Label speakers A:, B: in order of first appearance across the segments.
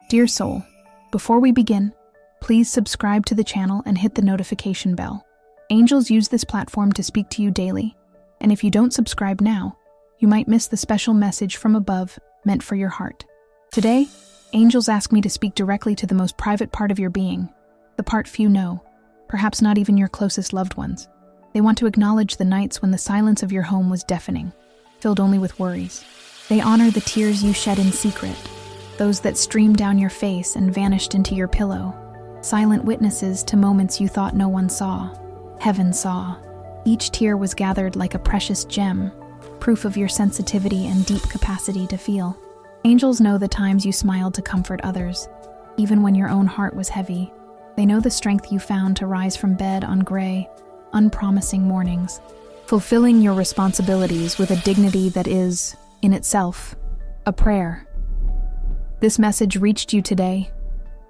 A: Dear soul, before we begin, please subscribe to the channel and hit the notification bell. Angels use this platform to speak to you daily, and if you don't subscribe now, you might miss the special message from above meant for your heart. Today, angels ask me to speak directly to the most private part of your being, the part few know, perhaps not even your closest loved ones. They want to acknowledge the nights when the silence of your home was deafening, filled only with worries. They honor the tears you shed in secret, those that streamed down your face and vanished into your pillow, silent witnesses to moments you thought no one saw. Heaven saw. Each tear was gathered like a precious gem, proof of your sensitivity and deep capacity to feel. Angels know the times you smiled to comfort others, even when your own heart was heavy. They know the strength you found to rise from bed on gray, unpromising mornings, fulfilling your responsibilities with a dignity that is, in itself, a prayer. This message reached you today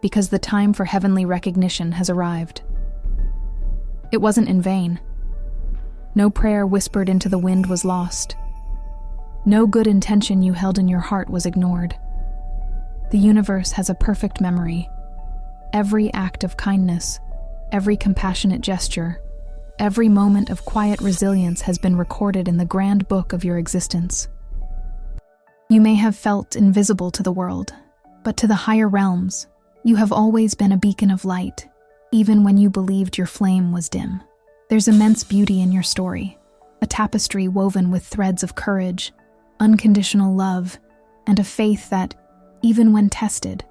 A: because the time for heavenly recognition has arrived. It wasn't in vain. No prayer whispered into the wind was lost. No good intention you held in your heart was ignored. The universe has a perfect memory. Every act of kindness, every compassionate gesture, every moment of quiet resilience has been recorded in the grand book of your existence. You may have felt invisible to the world, but to the higher realms, you have always been a beacon of light, even when you believed your flame was dim. There's immense beauty in your story, a tapestry woven with threads of courage, unconditional love, and a faith that, even when tested,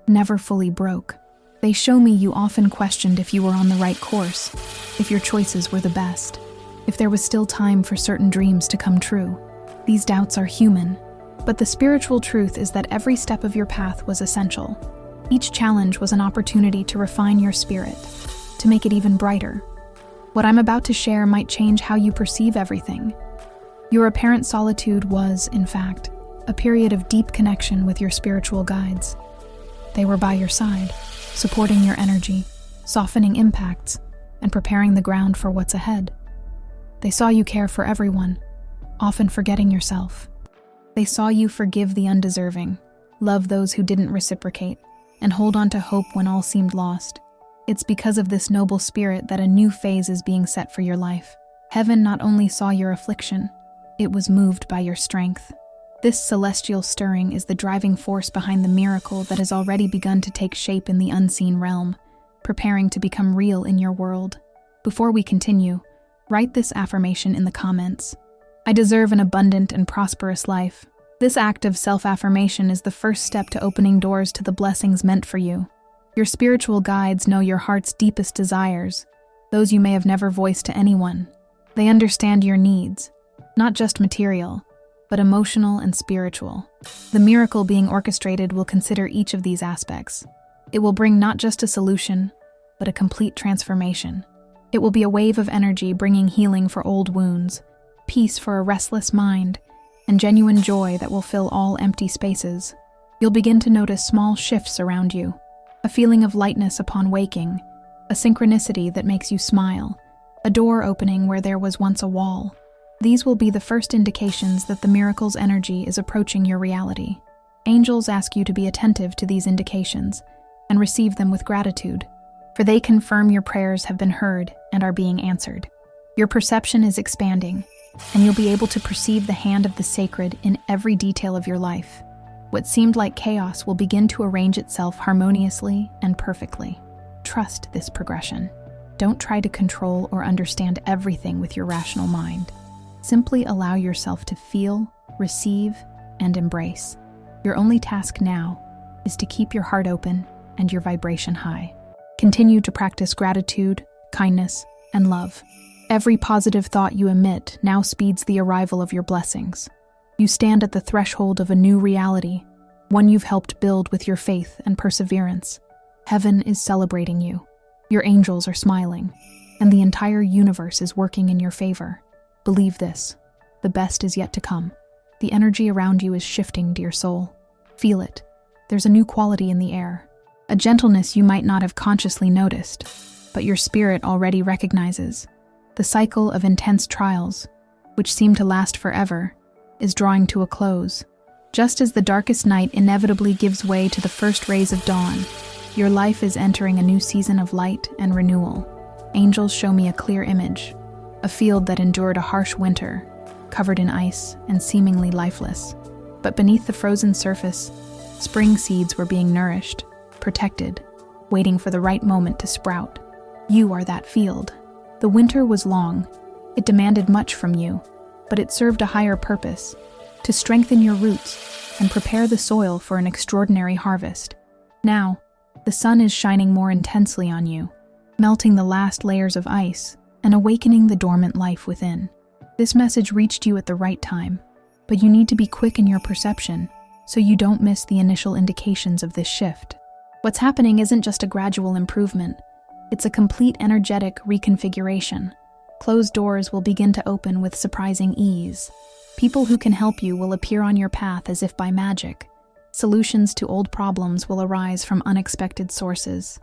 A: never fully broke. They show me you often questioned if you were on the right course, if your choices were the best, if there was still time for certain dreams to come true. These doubts are human, but the spiritual truth is that every step of your path was essential. Each challenge was an opportunity to refine your spirit, to make it even brighter. What I'm about to share might change how you perceive everything. Your apparent solitude was, in fact, a period of deep connection with your spiritual guides. They were by your side, supporting your energy, softening impacts, and preparing the ground for what's ahead. They saw you care for everyone, often forgetting yourself. They saw you forgive the undeserving, love those who didn't reciprocate, and hold on to hope when all seemed lost. It's because of this noble spirit that a new phase is being set for your life. Heaven not only saw your affliction, it was moved by your strength. This celestial stirring is the driving force behind the miracle that has already begun to take shape in the unseen realm, preparing to become real in your world. Before we continue, write this affirmation in the comments. I deserve an abundant and prosperous life. This act of self-affirmation is the first step to opening doors to the blessings meant for you. Your spiritual guides know your heart's deepest desires, those you may have never voiced to anyone. They understand your needs, not just material, but emotional and spiritual. The miracle being orchestrated will consider each of these aspects. It will bring not just a solution, but a complete transformation. It will be a wave of energy bringing healing for old wounds, peace for a restless mind, and genuine joy that will fill all empty spaces. You'll begin to notice small shifts around you, a feeling of lightness upon waking, a synchronicity that makes you smile, a door opening where there was once a wall. These will be the first indications that the miracle's energy is approaching your reality. Angels ask you to be attentive to these indications and receive them with gratitude, for they confirm your prayers have been heard and are being answered. Your perception is expanding, and you'll be able to perceive the hand of the sacred in every detail of your life. What seemed like chaos will begin to arrange itself harmoniously and perfectly. Trust this progression. Don't try to control or understand everything with your rational mind. Simply allow yourself to feel, receive, and embrace. Your only task now is to keep your heart open and your vibration high. Continue to practice gratitude, kindness, and love. Every positive thought you emit now speeds the arrival of your blessings. You stand at the threshold of a new reality, one you've helped build with your faith and perseverance. Heaven is celebrating you. Your angels are smiling, and the entire universe is working in your favor. Believe this. The best is yet to come. The energy around you is shifting, dear soul. Feel it. There's a new quality in the air, a gentleness you might not have consciously noticed, but your spirit already recognizes. The cycle of intense trials, which seem to last forever, is drawing to a close. Just as the darkest night inevitably gives way to the first rays of dawn, your life is entering a new season of light and renewal. Angels show me a clear image, a field that endured a harsh winter, covered in ice and seemingly lifeless. But beneath the frozen surface, spring seeds were being nourished, protected, waiting for the right moment to sprout. You are that field. The winter was long. It demanded much from you, but it served a higher purpose, to strengthen your roots and prepare the soil for an extraordinary harvest. Now, the sun is shining more intensely on you, melting the last layers of ice and awakening the dormant life within. This message reached you at the right time, but you need to be quick in your perception so you don't miss the initial indications of this shift. What's happening isn't just a gradual improvement, it's a complete energetic reconfiguration. Closed doors will begin to open with surprising ease. People who can help you will appear on your path as if by magic. Solutions to old problems will arise from unexpected sources.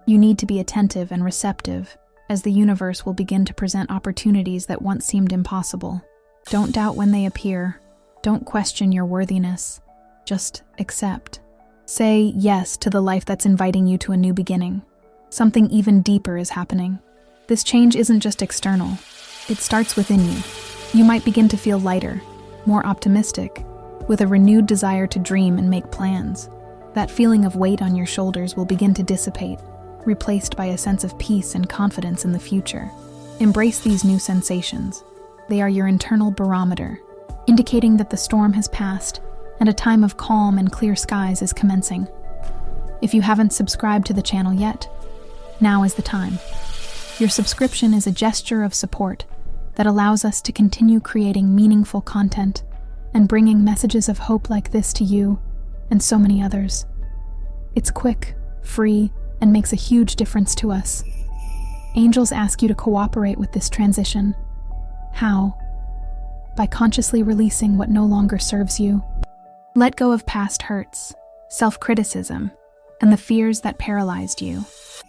A: You need to be attentive and receptive, as the universe will begin to present opportunities that once seemed impossible. Don't doubt when they appear. Don't question your worthiness. Just accept. Say yes to the life that's inviting you to a new beginning. Something even deeper is happening. This change isn't just external. It starts within you. You might begin to feel lighter, more optimistic, with a renewed desire to dream and make plans. That feeling of weight on your shoulders will begin to dissipate, replaced by a sense of peace and confidence in the future. Embrace these new sensations. They are your internal barometer, indicating that the storm has passed and a time of calm and clear skies is commencing. If you haven't subscribed to the channel yet, now is the time. Your subscription is a gesture of support that allows us to continue creating meaningful content and bringing messages of hope like this to you and so many others. It's quick, free, and makes a huge difference to us. Angels ask you to cooperate with this transition. How? By consciously releasing what no longer serves you. Let go of past hurts, self-criticism, and the fears that paralyzed you.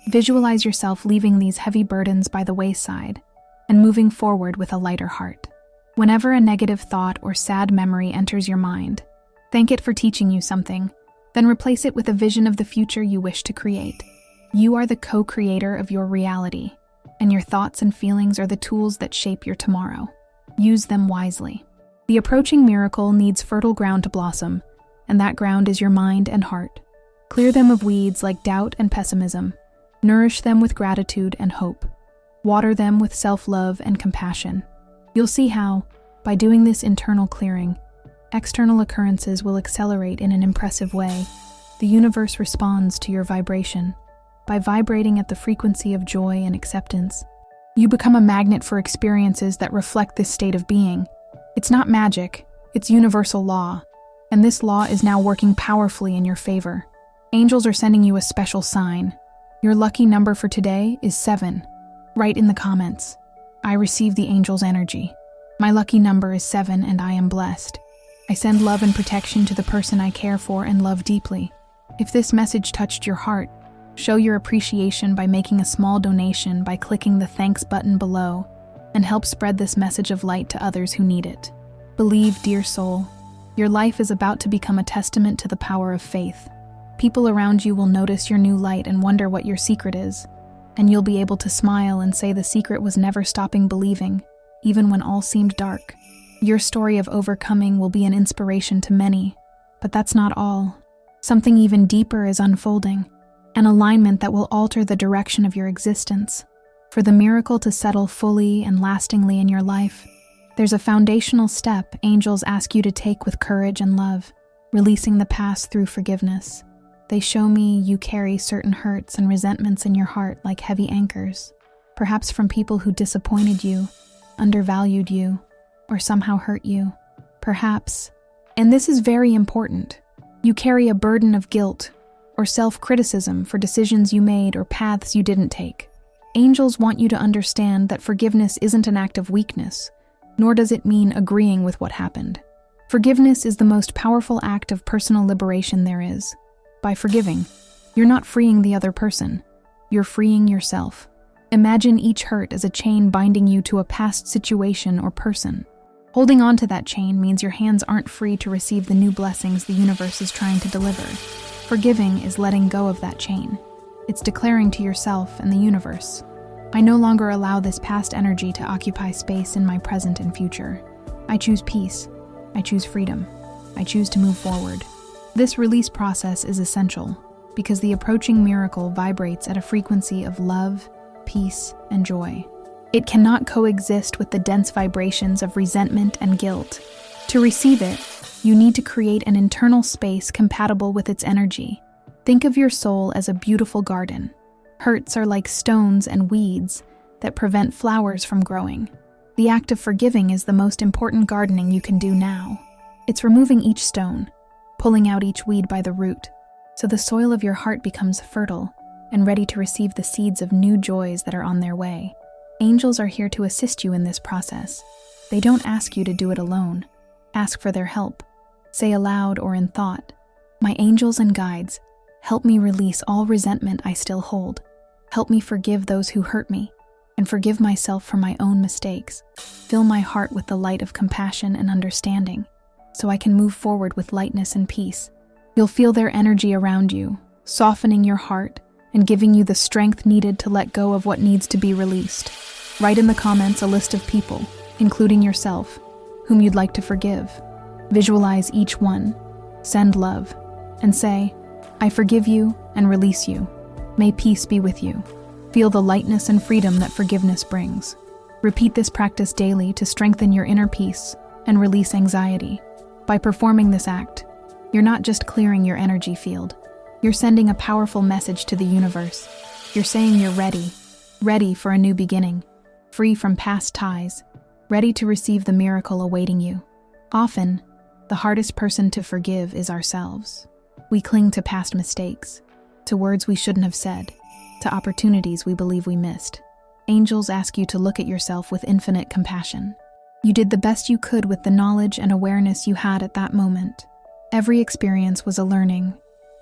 A: Visualize yourself leaving these heavy burdens by the wayside and moving forward with a lighter heart. Whenever a negative thought or sad memory enters your mind, thank it for teaching you something, then replace it with a vision of the future you wish to create. You are the co-creator of your reality, and your thoughts and feelings are the tools that shape your tomorrow. Use them wisely. The approaching miracle needs fertile ground to blossom, and that ground is your mind and heart. Clear them of weeds like doubt and pessimism. Nourish them with gratitude and hope. Water them with self-love and compassion. You'll see how, by doing this internal clearing, external occurrences will accelerate in an impressive way. The universe responds to your vibration. By vibrating at the frequency of joy and acceptance, you become a magnet for experiences that reflect this state of being. It's not magic, it's universal law, and this law is now working powerfully in your favor. Angels are sending you a special sign. Your lucky number for today is 7. Write in the comments, I receive the angel's energy. My lucky number is 7 and I am blessed. I send love and protection to the person I care for and love deeply. If this message touched your heart, show your appreciation by making a small donation by clicking the thanks button below, and help spread this message of light to others who need it. Believe, dear soul, your life is about to become a testament to the power of faith. People around you will notice your new light and wonder what your secret is, and you'll be able to smile and say the secret was never stopping believing, even when all seemed dark. Your story of overcoming will be an inspiration to many, but that's not all. Something even deeper is unfolding, an alignment that will alter the direction of your existence. For the miracle to settle fully and lastingly in your life, there's a foundational step angels ask you to take with courage and love, releasing the past through forgiveness. They show me you carry certain hurts and resentments in your heart like heavy anchors, perhaps from people who disappointed you, undervalued you, or somehow hurt you. Perhaps, and this is very important, you carry a burden of guilt or self-criticism for decisions you made or paths you didn't take. Angels want you to understand that forgiveness isn't an act of weakness, nor does it mean agreeing with what happened. Forgiveness is the most powerful act of personal liberation there is. By forgiving, you're not freeing the other person, you're freeing yourself. Imagine each hurt as a chain binding you to a past situation or person. Holding on to that chain means your hands aren't free to receive the new blessings the universe is trying to deliver. Forgiving is letting go of that chain. It's declaring to yourself and the universe, I no longer allow this past energy to occupy space in my present and future. I choose peace. I choose freedom. I choose to move forward. This release process is essential because the approaching miracle vibrates at a frequency of love, peace, and joy. It cannot coexist with the dense vibrations of resentment and guilt. To receive it, you need to create an internal space compatible with its energy. Think of your soul as a beautiful garden. Hurts are like stones and weeds that prevent flowers from growing. The act of forgiving is the most important gardening you can do now. It's removing each stone, pulling out each weed by the root, so the soil of your heart becomes fertile and ready to receive the seeds of new joys that are on their way. Angels are here to assist you in this process. They don't ask you to do it alone. Ask for their help. Say aloud or in thought, my angels and guides, help me release all resentment I still hold. Help me forgive those who hurt me and forgive myself for my own mistakes. Fill my heart with the light of compassion and understanding so I can move forward with lightness and peace. You'll feel their energy around you, softening your heart and giving you the strength needed to let go of what needs to be released. Write in the comments a list of people, including yourself, whom you'd like to forgive. Visualize each one, send love, and say, I forgive you and release you. May peace be with you. Feel the lightness and freedom that forgiveness brings. Repeat this practice daily to strengthen your inner peace and release anxiety. By performing this act, you're not just clearing your energy field. You're sending a powerful message to the universe. You're saying you're ready for a new beginning, free from past ties, ready to receive the miracle awaiting you. Often, the hardest person to forgive is ourselves. We cling to past mistakes, to words we shouldn't have said, to opportunities we believe we missed. Angels ask you to look at yourself with infinite compassion. You did the best you could with the knowledge and awareness you had at that moment. Every experience was a learning.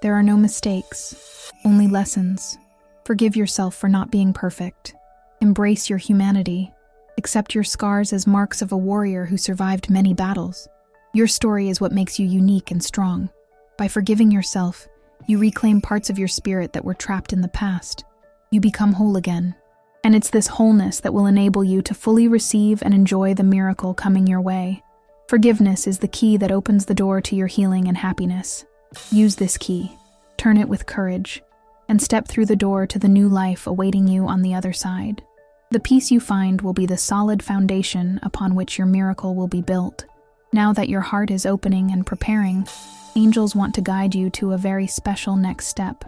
A: There are no mistakes, only lessons. Forgive yourself for not being perfect. Embrace your humanity. Accept your scars as marks of a warrior who survived many battles. Your story is what makes you unique and strong. By forgiving yourself, you reclaim parts of your spirit that were trapped in the past. You become whole again. And it's this wholeness that will enable you to fully receive and enjoy the miracle coming your way. Forgiveness is the key that opens the door to your healing and happiness. Use this key, turn it with courage, and step through the door to the new life awaiting you on the other side. The peace you find will be the solid foundation upon which your miracle will be built. Now that your heart is opening and preparing, angels want to guide you to a very special next step,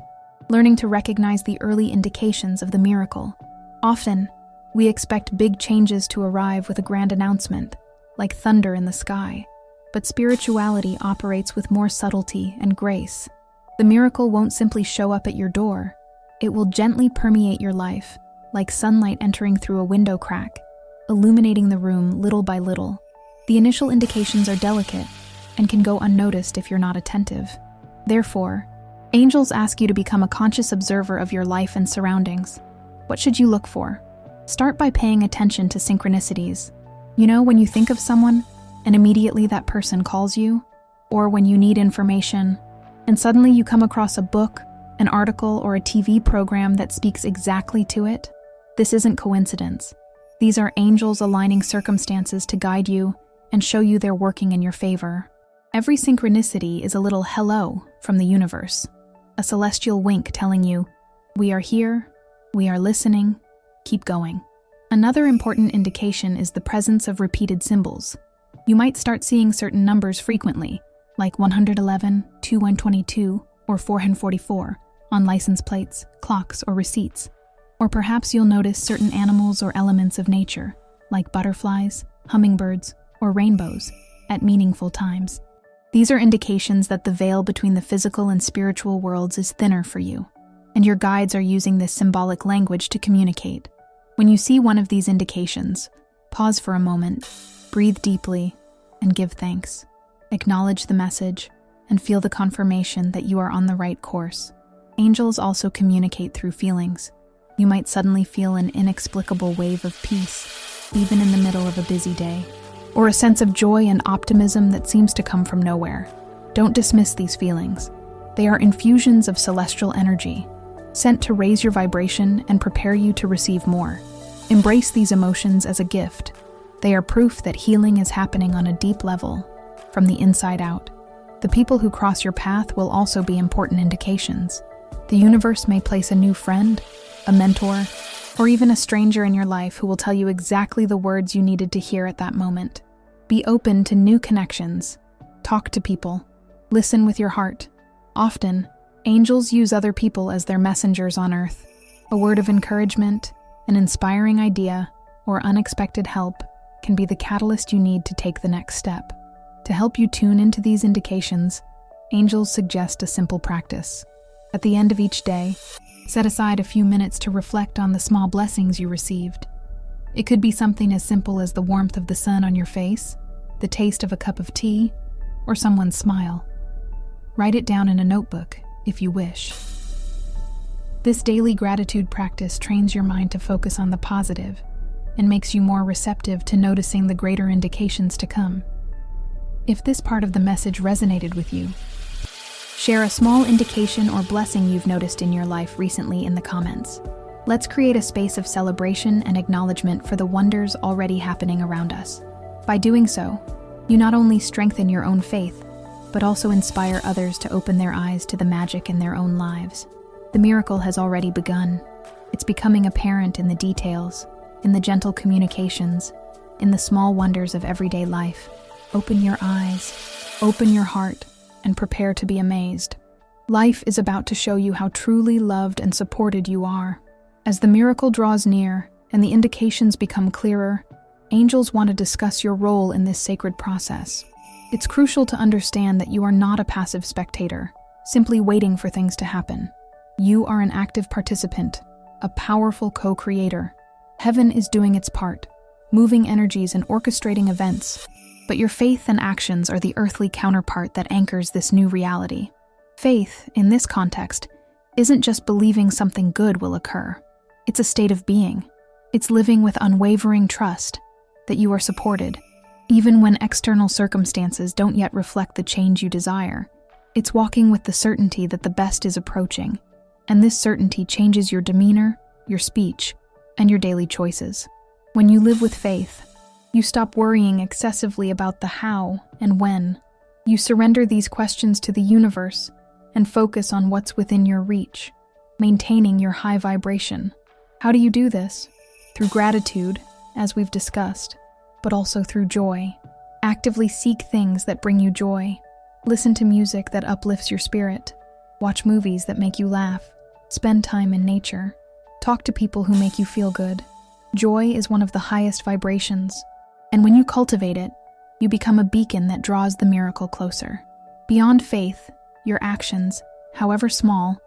A: learning to recognize the early indications of the miracle. Often, we expect big changes to arrive with a grand announcement, like thunder in the sky. But spirituality operates with more subtlety and grace. The miracle won't simply show up at your door. It will gently permeate your life, like sunlight entering through a window crack, illuminating the room little by little. The initial indications are delicate and can go unnoticed if you're not attentive. Therefore, angels ask you to become a conscious observer of your life and surroundings. What should you look for? Start by paying attention to synchronicities. You know, when you think of someone, and immediately that person calls you, or when you need information, and suddenly you come across a book, an article, or a TV program that speaks exactly to it. This isn't coincidence. These are angels aligning circumstances to guide you and show you they're working in your favor. Every synchronicity is a little hello from the universe, a celestial wink telling you, we are here, we are listening, keep going. Another important indication is the presence of repeated symbols. You might start seeing certain numbers frequently, like 111, 2122, or 444, on license plates, clocks, or receipts. Or perhaps you'll notice certain animals or elements of nature, like butterflies, hummingbirds, or rainbows, at meaningful times. These are indications that the veil between the physical and spiritual worlds is thinner for you, and your guides are using this symbolic language to communicate. When you see one of these indications, pause for a moment, breathe deeply, and give thanks. Acknowledge the message, and feel the confirmation that you are on the right course. Angels also communicate through feelings. You might suddenly feel an inexplicable wave of peace, even in the middle of a busy day. or a sense of joy and optimism that seems to come from nowhere. Don't dismiss these feelings. They are infusions of celestial energy, sent to raise your vibration and prepare you to receive more. Embrace these emotions as a gift. They are proof that healing is happening on a deep level, from the inside out. The people who cross your path will also be important indications. The universe may place a new friend, a mentor, or even a stranger in your life who will tell you exactly the words you needed to hear at that moment. Be open to new connections. Talk to people. Listen with your heart. Often, angels use other people as their messengers on earth. A word of encouragement, an inspiring idea, or unexpected help can be the catalyst you need to take the next step. To help you tune into these indications, angels suggest a simple practice. At the end of each day, set aside a few minutes to reflect on the small blessings you received. It could be something as simple as the warmth of the sun on your face, the taste of a cup of tea, or someone's smile. Write it down in a notebook, if you wish. This daily gratitude practice trains your mind to focus on the positive and makes you more receptive to noticing the greater indications to come. If this part of the message resonated with you, share a small indication or blessing you've noticed in your life recently in the comments. Let's create a space of celebration and acknowledgement for the wonders already happening around us. By doing so, you not only strengthen your own faith, but also inspire others to open their eyes to the magic in their own lives. The miracle has already begun. It's becoming apparent in the details, in the gentle communications, in the small wonders of everyday life. Open your eyes, open your heart, and prepare to be amazed. Life is about to show you how truly loved and supported you are. As the miracle draws near and the indications become clearer, angels want to discuss your role in this sacred process. It's crucial to understand that you are not a passive spectator, simply waiting for things to happen. You are an active participant, a powerful co-creator. Heaven is doing its part, moving energies and orchestrating events, but your faith and actions are the earthly counterpart that anchors this new reality. Faith, in this context, isn't just believing something good will occur. It's a state of being. It's living with unwavering trust that you are supported, even when external circumstances don't yet reflect the change you desire. It's walking with the certainty that the best is approaching, and this certainty changes your demeanor, your speech, and your daily choices. When you live with faith, you stop worrying excessively about the how and when. You surrender these questions to the universe and focus on what's within your reach, maintaining your high vibration. How do you do this? Through gratitude, as we've discussed, but also through joy. Actively seek things that bring you joy. Listen to music that uplifts your spirit. Watch movies that make you laugh. Spend time in nature. Talk to people who make you feel good. Joy is one of the highest vibrations, and when you cultivate it, you become a beacon that draws the miracle closer. Beyond faith, your actions, however small,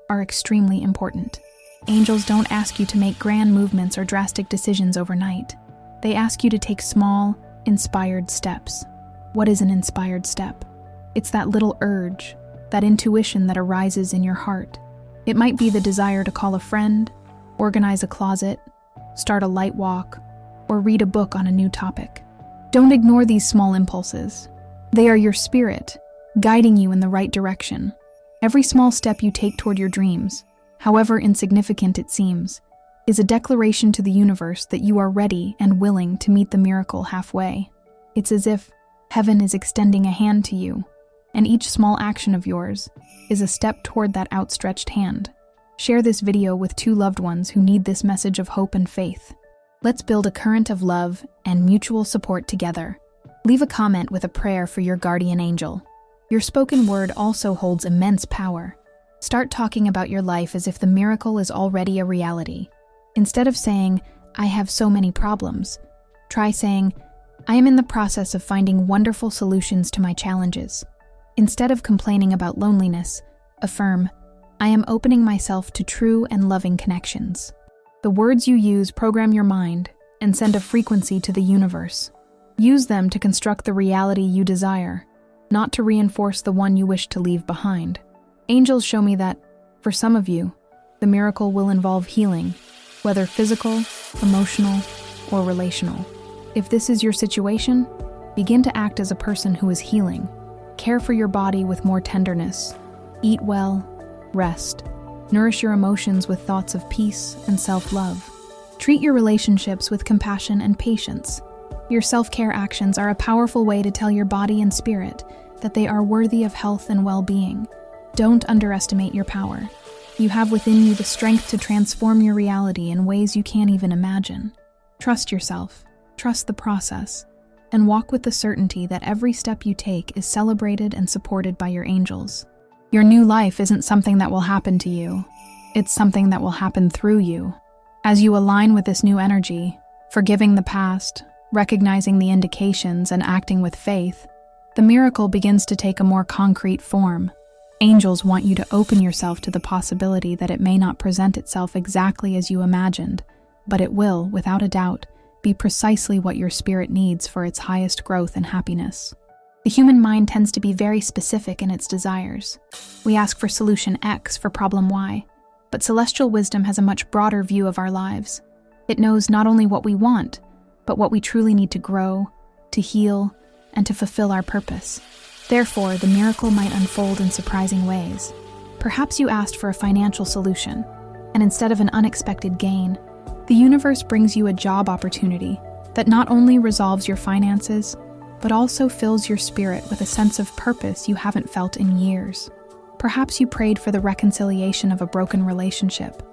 A: are extremely important. Angels don't ask you to make grand movements or drastic decisions overnight. They ask you to take small, inspired steps. What is an inspired step? It's that little urge, that intuition that arises in your heart. It might be the desire to call a friend, organize a closet, start a light walk, or read a book on a new topic. Don't ignore these small impulses. They are your spirit, guiding you in the right direction. Every small step you take toward your dreams, however insignificant it seems, is a declaration to the universe that you are ready and willing to meet the miracle halfway. It's as if heaven is extending a hand to you, and each small action of yours is a step toward that outstretched hand. Share this video with 2 loved ones who need this message of hope and faith. Let's build a current of love and mutual support together. Leave a comment with a prayer for your guardian angel. Your spoken word also holds immense power. Start talking about your life as if the miracle is already a reality. Instead of saying, "I have so many problems," try saying, "I am in the process of finding wonderful solutions to my challenges." Instead of complaining about loneliness, affirm, "I am opening myself to true and loving connections." The words you use program your mind and send a frequency to the universe. Use them to construct the reality you desire, not to reinforce the one you wish to leave behind. Angels show me that, for some of you, the miracle will involve healing, whether physical, emotional, or relational. If this is your situation, Begin to act as a person who is healing. Care for your body with more tenderness. Eat well, rest. Nourish your emotions with thoughts of peace and self-love. Treat your relationships with compassion and patience. Your self-care actions are a powerful way to tell your body and spirit that they are worthy of health and well-being. Don't underestimate your power. You have within you the strength to transform your reality in ways you can't even imagine. Trust yourself, trust the process, and walk with the certainty that every step you take is celebrated and supported by your angels. Your new life isn't something that will happen to you. It's something that will happen through you. As you align with this new energy, forgiving the past, recognizing the indications, and acting with faith, the miracle begins to take a more concrete form. Angels want you to open yourself to the possibility that it may not present itself exactly as you imagined, but it will, without a doubt, be precisely what your spirit needs for its highest growth and happiness. The human mind tends to be very specific in its desires. We ask for solution X for problem Y, but celestial wisdom has a much broader view of our lives. It knows not only what we want, but what we truly need to grow, to heal, and to fulfill our purpose. Therefore, the miracle might unfold in surprising ways. Perhaps you asked for a financial solution, and instead of an unexpected gain, the universe brings you a job opportunity that not only resolves your finances, but also fills your spirit with a sense of purpose you haven't felt in years. Perhaps you prayed for the reconciliation of a broken relationship,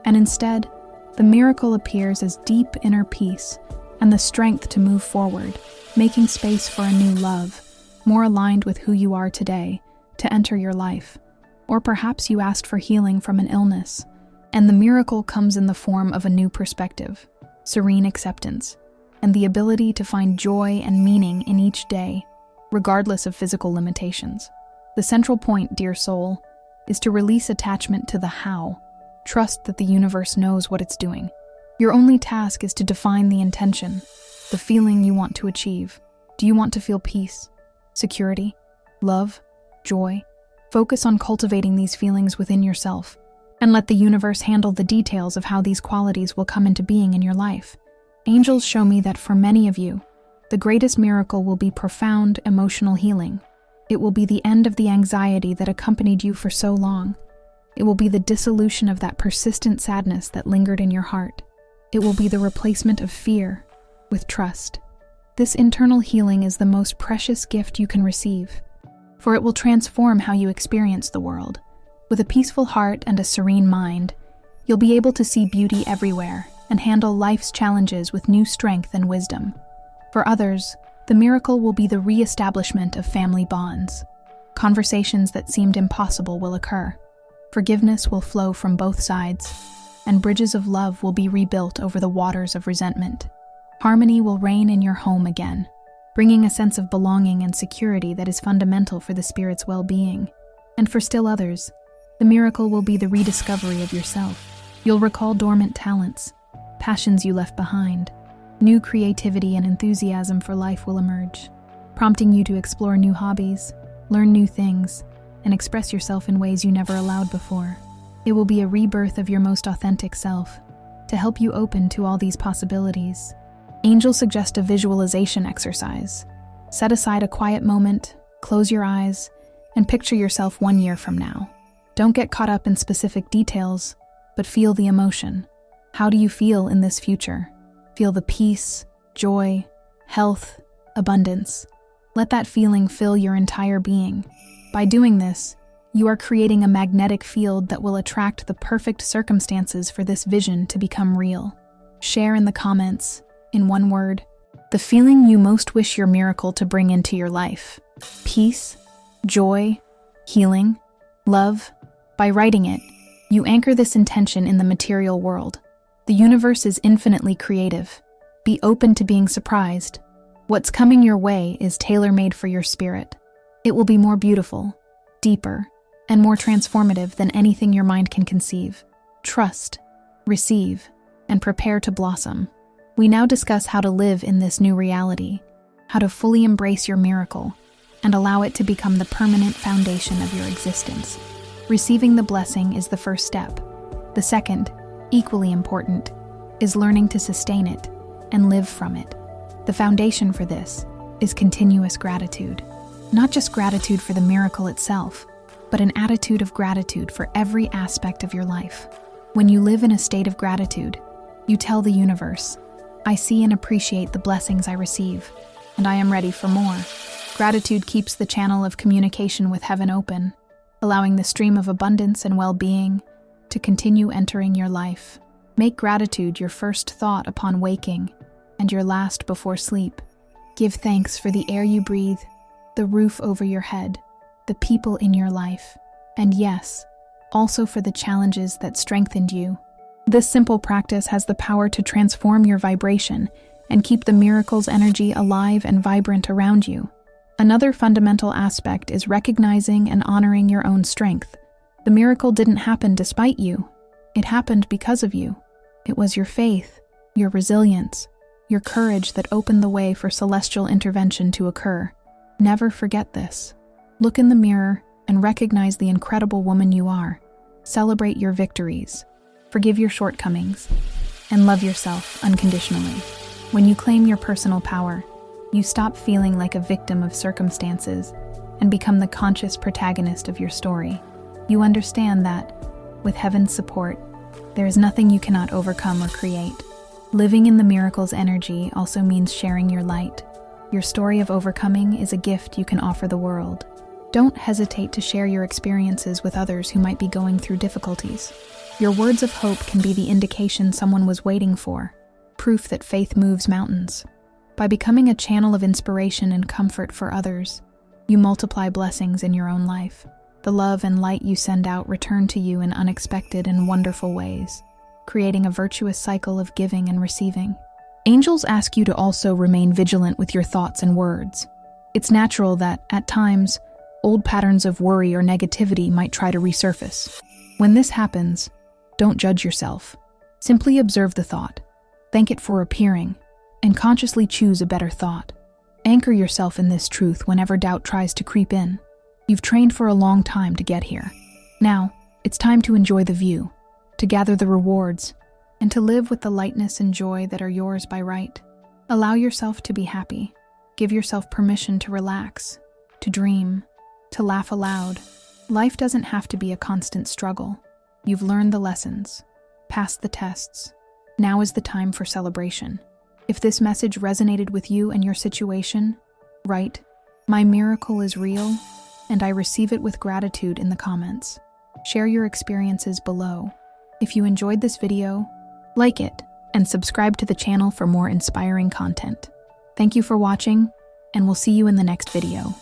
A: and instead, the miracle appears as deep inner peace and the strength to move forward, making space for a new love, more aligned with who you are today, to enter your life. Or perhaps you asked for healing from an illness, and the miracle comes in the form of a new perspective, serene acceptance, and the ability to find joy and meaning in each day, regardless of physical limitations. The central point, dear soul, is to release attachment to the how. Trust that the universe knows what it's doing. Your only task is to define the intention, the feeling you want to achieve. Do you want to feel peace, security, love, joy? Focus on cultivating these feelings within yourself, and let the universe handle the details of how these qualities will come into being in your life. Angels show me that for many of you, the greatest miracle will be profound emotional healing. It will be the end of the anxiety that accompanied you for so long. It will be the dissolution of that persistent sadness that lingered in your heart. It will be the replacement of fear with trust. This internal healing is the most precious gift you can receive, for it will transform how you experience the world. With a peaceful heart and a serene mind, you'll be able to see beauty everywhere and handle life's challenges with new strength and wisdom. For others, the miracle will be the re-establishment of family bonds. Conversations that seemed impossible will occur. Forgiveness will flow from both sides, and bridges of love will be rebuilt over the waters of resentment. Harmony will reign in your home again, bringing a sense of belonging and security that is fundamental for the spirit's well-being. And for still others, the miracle will be the rediscovery of yourself. You'll recall dormant talents, passions you left behind. New creativity and enthusiasm for life will emerge, prompting you to explore new hobbies, learn new things, and express yourself in ways you never allowed before. It will be a rebirth of your most authentic self, to help you open to all these possibilities. Angels suggest a visualization exercise. Set aside a quiet moment, close your eyes, and picture yourself 1 year from now. Don't get caught up in specific details, but feel the emotion. How do you feel in this future? Feel the peace, joy, health, abundance. Let that feeling fill your entire being. By doing this, you are creating a magnetic field that will attract the perfect circumstances for this vision to become real. Share in the comments, in one word, the feeling you most wish your miracle to bring into your life. Peace, joy, healing, love. By writing it, you anchor this intention in the material world. The universe is infinitely creative. Be open to being surprised. What's coming your way is tailor-made for your spirit. It will be more beautiful, deeper, and more transformative than anything your mind can conceive. Trust, receive, and prepare to blossom. We now discuss how to live in this new reality, how to fully embrace your miracle, and allow it to become the permanent foundation of your existence. Receiving the blessing is the first step. The second, equally important, is learning to sustain it and live from it. The foundation for this is continuous gratitude. Not just gratitude for the miracle itself, but an attitude of gratitude for every aspect of your life. When you live in a state of gratitude, you tell the universe, "I see and appreciate the blessings I receive, and I am ready for more." Gratitude keeps the channel of communication with heaven open, allowing the stream of abundance and well-being to continue entering your life. Make gratitude your first thought upon waking and your last before sleep. Give thanks for the air you breathe, the roof over your head, the people in your life, and yes, also for the challenges that strengthened you. This simple practice has the power to transform your vibration and keep the miracle's energy alive and vibrant around you. Another fundamental aspect is recognizing and honoring your own strength. The miracle didn't happen despite you. It happened because of you. It was your faith, your resilience, your courage that opened the way for celestial intervention to occur. Never forget this. Look in the mirror and recognize the incredible woman you are. Celebrate your victories, forgive your shortcomings, and love yourself unconditionally. When you claim your personal power, you stop feeling like a victim of circumstances and become the conscious protagonist of your story. You understand that, with heaven's support, there is nothing you cannot overcome or create. Living in the miracle's energy also means sharing your light. Your story of overcoming is a gift you can offer the world. Don't hesitate to share your experiences with others who might be going through difficulties. Your words of hope can be the indication someone was waiting for, proof that faith moves mountains. By becoming a channel of inspiration and comfort for others, you multiply blessings in your own life. The love and light you send out return to you in unexpected and wonderful ways, creating a virtuous cycle of giving and receiving. Angels ask you to also remain vigilant with your thoughts and words. It's natural that, at times, old patterns of worry or negativity might try to resurface. When this happens, don't judge yourself. Simply observe the thought, thank it for appearing, and consciously choose a better thought. Anchor yourself in this truth whenever doubt tries to creep in. You've trained for a long time to get here. Now, it's time to enjoy the view, to gather the rewards, and to live with the lightness and joy that are yours by right. Allow yourself to be happy. Give yourself permission to relax, to dream, to laugh aloud. Life doesn't have to be a constant struggle. You've learned the lessons, passed the tests. Now is the time for celebration. If this message resonated with you and your situation, write, "My miracle is real," and I receive it with gratitude in the comments. Share your experiences below. If you enjoyed this video, like it and subscribe to the channel for more inspiring content. Thank you for watching, and we'll see you in the next video.